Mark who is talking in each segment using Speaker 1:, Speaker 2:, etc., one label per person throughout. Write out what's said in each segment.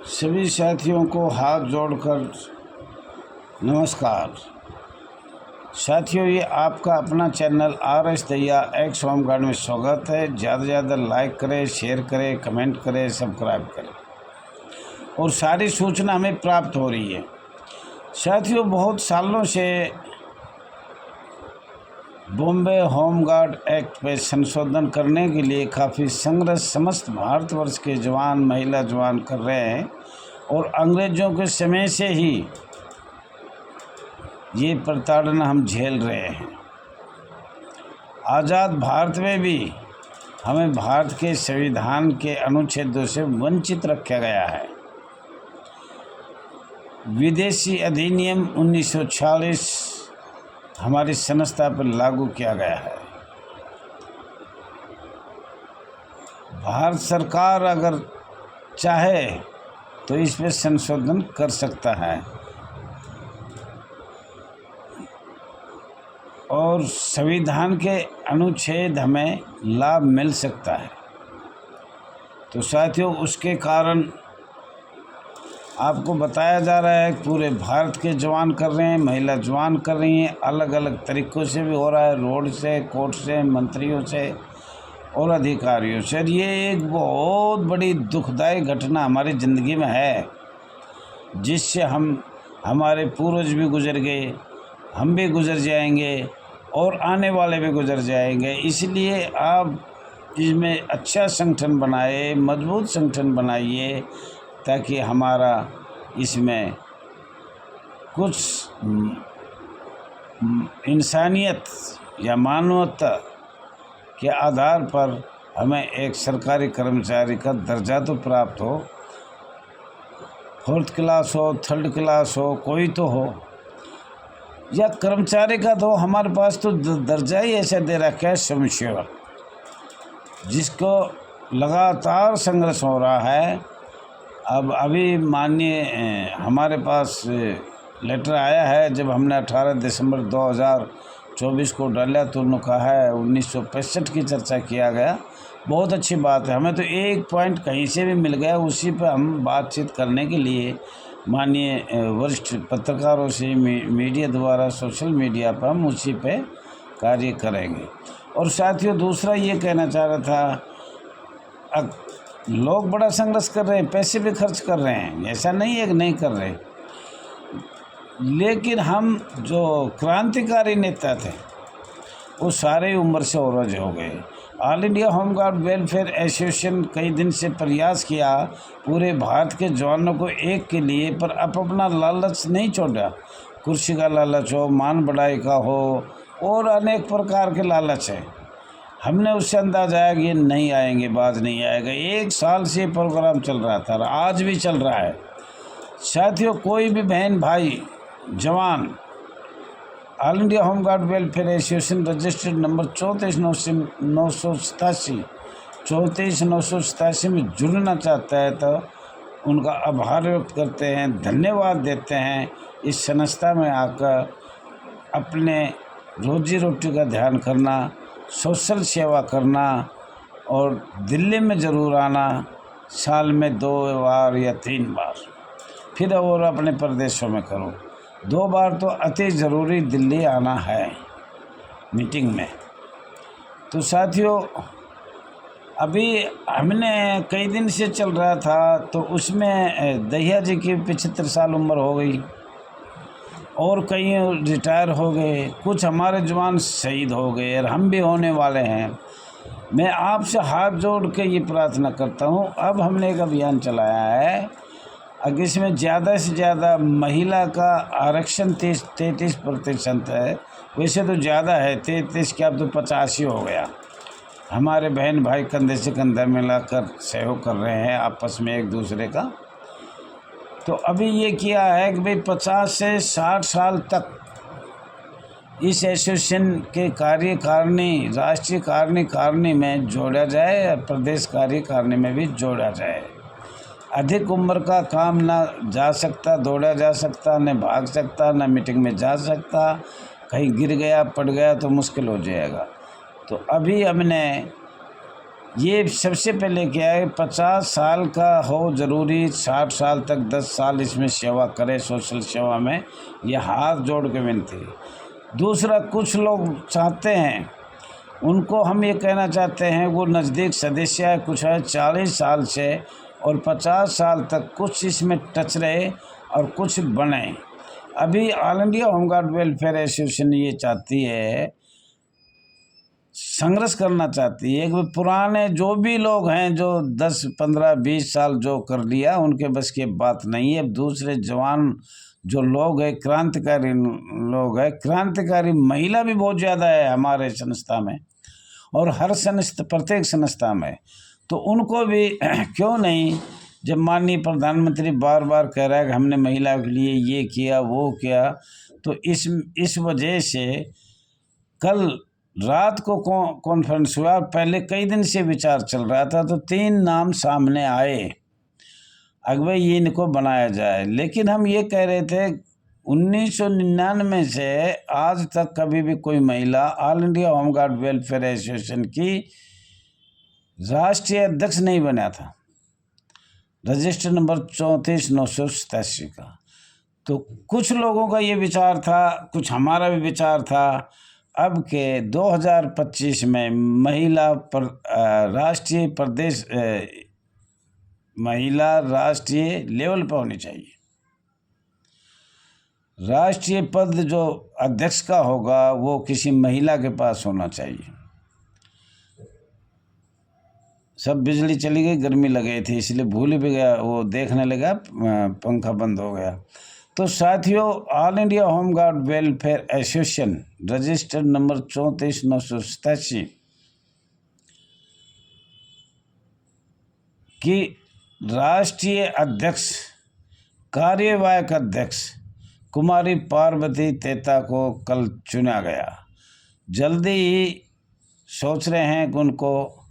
Speaker 1: सभी साथियों को हाथ जोड़कर नमस्कार। साथियों, ये आपका अपना चैनल RS दैया एक्स होमगार्ड में स्वागत है। ज़्यादा से ज़्यादा लाइक करें, शेयर करें, कमेंट करें, सब्सक्राइब करें और सारी सूचना हमें प्राप्त हो रही है। साथियों, बहुत सालों से बॉम्बे होमगार्ड एक्ट पे संशोधन करने के लिए काफ़ी संघर्ष समस्त भारतवर्ष के जवान महिला जवान कर रहे हैं और अंग्रेज़ों के समय से ही ये प्रताड़ना हम झेल रहे हैं। आज़ाद भारत में भी हमें भारत के संविधान के अनुच्छेदों से वंचित रखा गया है। विदेशी अधिनियम 1946 हमारी संस्था पर लागू किया गया है। भारत सरकार अगर चाहे तो इस पर संशोधन कर सकता है और संविधान के अनुच्छेद हमें लाभ मिल सकता है। तो साथियों, उसके कारण आपको बताया जा रहा है पूरे भारत के जवान कर रहे हैं, महिला जवान कर रही हैं। अलग अलग तरीक़ों से भी हो रहा है, रोड से, कोर्ट से, मंत्रियों से और अधिकारियों से। ये एक बहुत बड़ी दुखदायी घटना हमारी ज़िंदगी में है, जिससे हमारे पूर्वज भी गुजर गए, हम भी गुजर जाएंगे और आने वाले भी गुजर जाएंगे। इसलिए आप इसमें अच्छा संगठन बनाए, मजबूत संगठन बनाइए, ताकि हमारा इसमें कुछ इंसानियत या मानवता के आधार पर हमें एक सरकारी कर्मचारी का दर्जा तो प्राप्त हो। 4th क्लास हो, 3rd क्लास हो, कोई तो हो, या कर्मचारी का तो हमारे पास तो दर्जा ही ऐसा दे रखा है स्वयंसेवक, जिसको लगातार संघर्ष हो रहा है। अब अभी माननीय हमारे पास लेटर आया है, जब हमने 18 दिसंबर 2024 को डाला तो उन्होंने कहा है 1965 की चर्चा किया गया। बहुत अच्छी बात है। हमें तो एक पॉइंट कहीं से भी मिल गया, उसी पर हम बातचीत करने के लिए माननीय वरिष्ठ पत्रकारों से मीडिया द्वारा सोशल मीडिया पर हम उसी पे कार्य करेंगे। और साथियों, दूसरा ये कहना चाह रहा था, लोग बड़ा संघर्ष कर रहे हैं, पैसे भी खर्च कर रहे हैं, ऐसा नहीं है कि नहीं कर रहे, लेकिन हम जो क्रांतिकारी नेता थे वो सारे उम्र से औरज हो गए। All India home guard welfare association कई दिन से प्रयास किया पूरे भारत के जवानों को एक के लिए, पर अपना लालच नहीं छोड़ा। कुर्सी का लालच हो, मान बढ़ाई का हो और अनेक प्रकार के लालच है। हमने उससे अंदाजा आया कि ये नहीं आएंगे, बाज नहीं आएगा। 1 साल से प्रोग्राम चल रहा था, आज भी चल रहा है। साथियों, कोई भी बहन भाई जवान all India home guard welfare association registered number 34,987 में जुड़ना चाहता है तो उनका आभार व्यक्त करते हैं, धन्यवाद देते हैं। इस संस्था में आकर अपने रोजी रोटी का ध्यान करना, सोशल सेवा करना और दिल्ली में ज़रूर आना, साल में 2 बार या 3 बार, फिर और अपने प्रदेशों में करो। 2 बार तो अति ज़रूरी दिल्ली आना है मीटिंग में। तो साथियों, अभी हमने कई दिन से चल रहा था, तो उसमें दैया जी की 75 साल उम्र हो गई और कई रिटायर हो गए, कुछ हमारे जवान शहीद हो गए और हम भी होने वाले हैं। मैं आपसे हाथ जोड़ के ये प्रार्थना करता हूँ, अब हमने एक अभियान चलाया है, अगर इसमें ज़्यादा से ज़्यादा महिला का आरक्षण 33% है। वैसे तो ज़्यादा है 33, क्या अब तो 85 हो गया। हमारे बहन भाई कंधे से कंधा मिलाकर सहयोग कर रहे हैं आपस में एक दूसरे का। तो अभी ये किया है कि भाई 50 से 60 साल तक इस एसोसिएशन के कार्यकारिणी, राष्ट्रीय कार्यकारिणी में जोड़ा जाए और प्रदेश कार्यकारिणी में भी जोड़ा जाए। अधिक उम्र का काम ना जा सकता, दौड़ा जा सकता, न भाग सकता, न मीटिंग में जा सकता, कहीं गिर गया पड़ गया तो मुश्किल हो जाएगा। तो अभी हमने ये सबसे पहले क्या है, 50 साल का हो ज़रूरी, 60 साल तक 10 साल इसमें सेवा करे, सोशल सेवा में, ये हाथ जोड़ के विनती। दूसरा, कुछ लोग चाहते हैं, उनको हम ये कहना चाहते हैं, वो नज़दीक सदस्य है, कुछ है 40 साल से और 50 साल तक कुछ इसमें टच रहे और कुछ बने। अभी all India home guard welfare association ये चाहती है, संघर्ष करना चाहती है कि पुराने जो भी लोग हैं, जो 10, 15, 20 साल जो कर लिया, उनके बस की बात नहीं है। अब दूसरे जवान जो लोग हैं, क्रांतिकारी लोग हैं, क्रांतिकारी महिला भी बहुत ज़्यादा है हमारे संस्था में और हर संस्था, प्रत्येक संस्था में, तो उनको भी क्यों नहीं, जब माननीय प्रधानमंत्री बार बार कह रहा है कि हमने महिलाओं के लिए ये किया वो किया, तो इस वजह से कल रात को कॉन्फ्रेंस हुआ। पहले कई दिन से विचार चल रहा था, तो 3 नाम सामने आए, अगवे ये इनको बनाया जाए। लेकिन हम ये कह रहे थे 1999 से आज तक कभी भी कोई महिला all India home guard welfare association की राष्ट्रीय अध्यक्ष नहीं बना था, रजिस्टर नंबर 34,987 का। तो कुछ लोगों का ये विचार था, कुछ हमारा भी विचार था, अब के 2025 में महिला राष्ट्रीय लेवल पर होनी चाहिए। राष्ट्रीय पद जो अध्यक्ष का होगा वो किसी महिला के पास होना चाहिए। सब बिजली चली गई, गर्मी लग गई थी, इसलिए भूल भी गया, वो देखने लगा पंखा बंद हो गया। तो साथियों, all India home guard welfare association register number 34,987 की राष्ट्रीय अध्यक्ष, कार्यवाहक अध्यक्ष कुमारी पार्वती तेता को कल चुना गया। जल्दी ही सोच रहे हैं कि उनको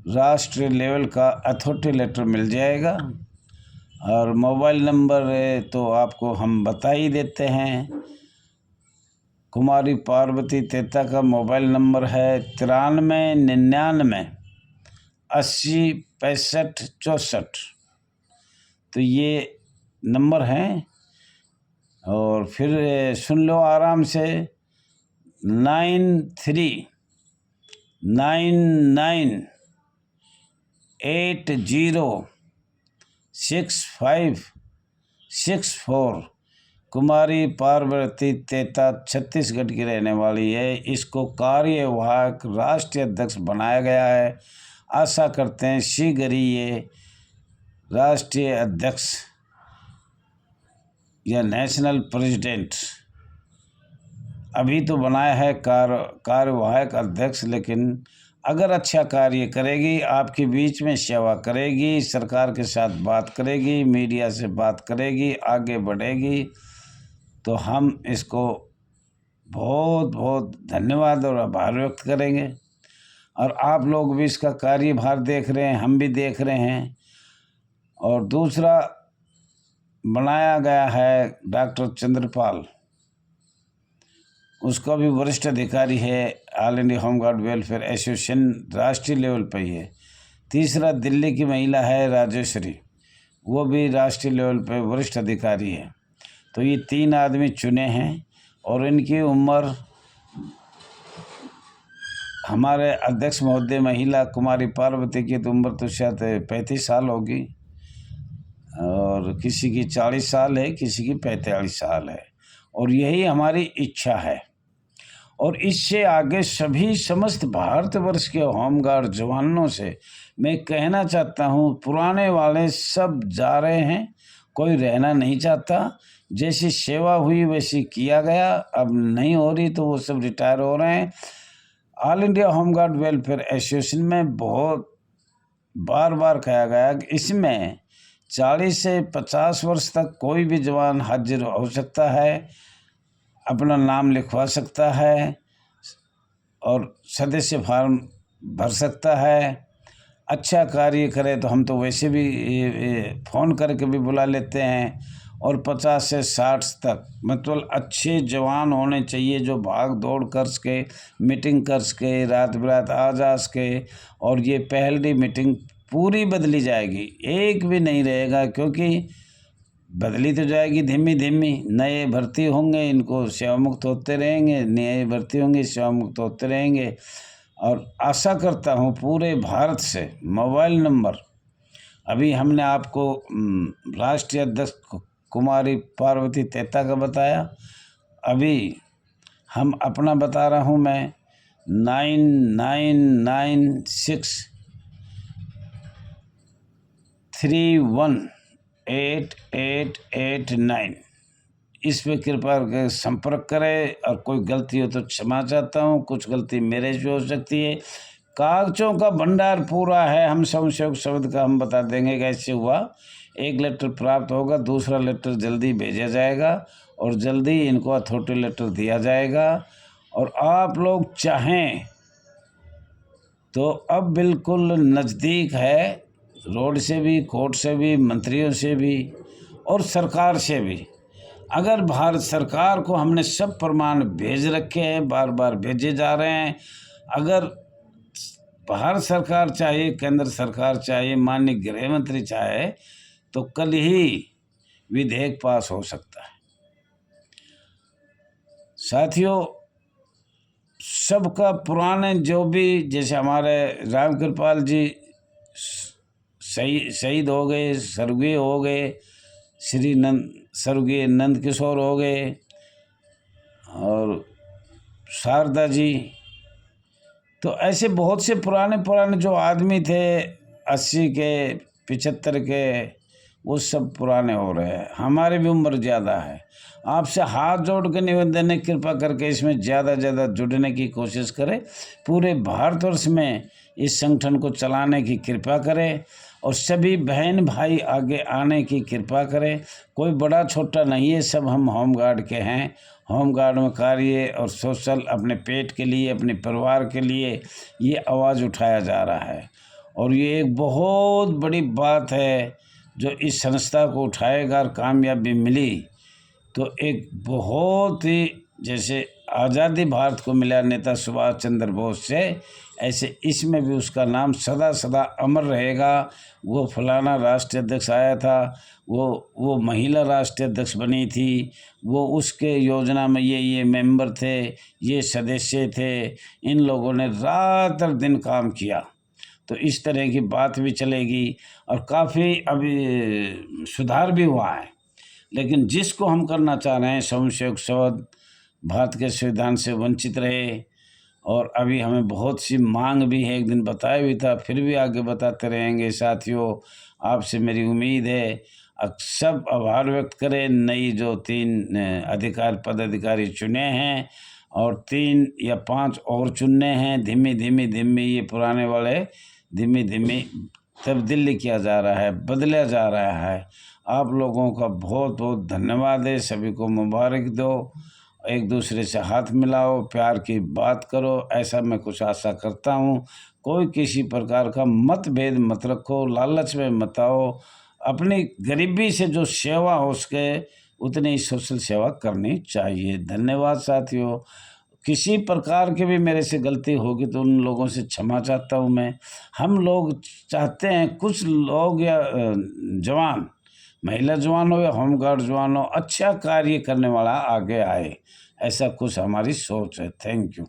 Speaker 1: राष्ट्रीय लेवल का अथॉरिटी लेटर मिल जाएगा और मोबाइल नंबर तो आपको हम बता ही देते हैं। कुमारी पार्वती तेता का मोबाइल नंबर है 9399 80 65 64। तो ये नंबर हैं, और फिर सुन लो आराम से, 9399806564। कुमारी पार्वती तेता छत्तीसगढ़ की रहने वाली है। इसको कार्यवाहक राष्ट्रीय अध्यक्ष बनाया गया है। आशा करते हैं शीघ्र ही ये राष्ट्रीय अध्यक्ष या नेशनल प्रेसिडेंट, अभी तो बनाया है कार्यवाहक अध्यक्ष, लेकिन अगर अच्छा कार्य करेगी, आपके बीच में सेवा करेगी, सरकार के साथ बात करेगी, मीडिया से बात करेगी, आगे बढ़ेगी, तो हम इसको बहुत बहुत धन्यवाद और आभार व्यक्त करेंगे। और आप लोग भी इसका कार्यभार देख रहे हैं, हम भी देख रहे हैं। और दूसरा बनाया गया है डॉक्टर चंद्रपाल, उसका भी वरिष्ठ अधिकारी है, all India home guard welfare association राष्ट्रीय लेवल पर ही है। तीसरा दिल्ली की महिला है राजेश्वरी, वो भी राष्ट्रीय लेवल पर वरिष्ठ अधिकारी है। तो ये 3 आदमी चुने हैं और इनकी उम्र, हमारे अध्यक्ष महोदय महिला कुमारी पार्वती की तो उम्र तो शायद 35 साल होगी, और किसी की 40 साल है, किसी की 45 साल है। और यही हमारी इच्छा है। और इससे आगे सभी समस्त भारतवर्ष के होमगार्ड जवानों से मैं कहना चाहता हूँ, पुराने वाले सब जा रहे हैं, कोई रहना नहीं चाहता। जैसी सेवा हुई वैसी किया गया, अब नहीं हो रही तो वो सब रिटायर हो रहे हैं। All India home guard welfare association में बहुत बार बार कहा गया कि इसमें 40 से 50 वर्ष तक कोई भी जवान हाजिर हो सकता है, अपना नाम लिखवा सकता है और सदस्य फॉर्म भर सकता है। अच्छा कार्य करे तो हम तो वैसे भी फ़ोन करके भी बुला लेते हैं, और 50 से 60 तक, मतलब अच्छे जवान होने चाहिए जो भाग दौड़ कर सके, मीटिंग कर सके, रात बिरात आ जा सके। और ये पहली मीटिंग पूरी बदली जाएगी, एक भी नहीं रहेगा, क्योंकि बदली तो जाएगी धीमी धीमी। नए भर्ती होंगे, इनको सेवा मुक्त होते रहेंगे, नए भर्ती होंगे, सेवा मुक्त होते रहेंगे। और आशा करता हूँ पूरे भारत से मोबाइल नंबर, अभी हमने आपको राष्ट्रीय अध्यक्ष कुमारी पार्वती तेता का बताया, अभी हम अपना बता रहा हूँ मैं, 9996318889, इस पे कृपा करके संपर्क करें। और कोई गलती हो तो क्षमा चाहता हूँ, कुछ गलती मेरे से हो सकती है। कागजों का भंडार पूरा है, हम संशय शब्द का हम बता देंगे कैसे हुआ। एक लेटर प्राप्त होगा, दूसरा लेटर जल्दी भेजा जाएगा और जल्दी इनको अथॉरिटी लेटर दिया जाएगा। और आप लोग चाहें तो अब बिल्कुल नज़दीक है, रोड से भी, कोर्ट से भी, मंत्रियों से भी और सरकार से भी। अगर भारत सरकार को हमने सब प्रमाण भेज रखे हैं, बार बार भेजे जा रहे हैं। अगर भारत सरकार चाहे, केंद्र सरकार चाहे, माननीय गृह मंत्री चाहे, तो कल ही विधेयक पास हो सकता है। साथियों, सबका पुराने जो भी, जैसे हमारे राम कृपाल जी शहीद हो गए, स्वर्गीय हो गए, स्वर्गीय नंद किशोर हो गए, और शारदा जी, तो ऐसे बहुत से पुराने जो आदमी थे 80 के 75 के, वो सब पुराने हो रहे हैं। हमारी भी उम्र ज़्यादा है। आपसे हाथ जोड़ के निवेदन है, कृपा करके इसमें ज़्यादा से ज़्यादा जुड़ने की कोशिश करें। पूरे भारतवर्ष में इस संगठन को चलाने की कृपा करें और सभी बहन भाई आगे आने की कृपा करें। कोई बड़ा छोटा नहीं है, सब हम होमगार्ड के हैं। होमगार्ड में कार्य और सोशल, अपने पेट के लिए, अपने परिवार के लिए ये आवाज़ उठाया जा रहा है। और ये एक बहुत बड़ी बात है जो इस संस्था को उठाएगा और कामयाबी मिली तो एक बहुत ही, जैसे आज़ादी भारत को मिला नेता सुभाष चंद्र बोस से, ऐसे इसमें भी उसका नाम सदा सदा अमर रहेगा। वो फलाना राष्ट्रीय अध्यक्ष आया था, वो महिला राष्ट्रीय अध्यक्ष बनी थी, वो उसके योजना में ये मेंबर थे, ये सदस्य थे, इन लोगों ने रात और दिन काम किया। तो इस तरह की बात भी चलेगी और काफ़ी अभी सुधार भी हुआ है। लेकिन जिसको हम करना चाह रहे हैं, स्वयंसेवक संघ भारत के संविधान से वंचित रहे, और अभी हमें बहुत सी मांग भी है, एक दिन बताया भी था, फिर भी आगे बताते रहेंगे। साथियों, आपसे मेरी उम्मीद है सब आभार व्यक्त करें। नई जो 3 पदाधिकारी चुने हैं और 3 या 5 और चुनने हैं, धीमी ये पुराने वाले धीमी तब्दीली किया जा रहा है, बदला जा रहा है। आप लोगों का बहुत बहुत धन्यवाद है। सभी को मुबारक दो, एक दूसरे से हाथ मिलाओ, प्यार की बात करो, ऐसा मैं कुछ आशा करता हूँ। कोई किसी प्रकार का मतभेद मत रखो, लालच में मत आओ। अपनी गरीबी से जो सेवा हो सके उतनी सोशल सेवा करनी चाहिए। धन्यवाद साथियों। किसी प्रकार की भी मेरे से गलती होगी तो उन लोगों से क्षमा चाहता हूँ मैं। हम लोग चाहते हैं कुछ लोग या जवान, महिला जवान हो या होमगार्ड जवान हो, अच्छा कार्य करने वाला आगे आए, ऐसा कुछ हमारी सोच है। Thank you.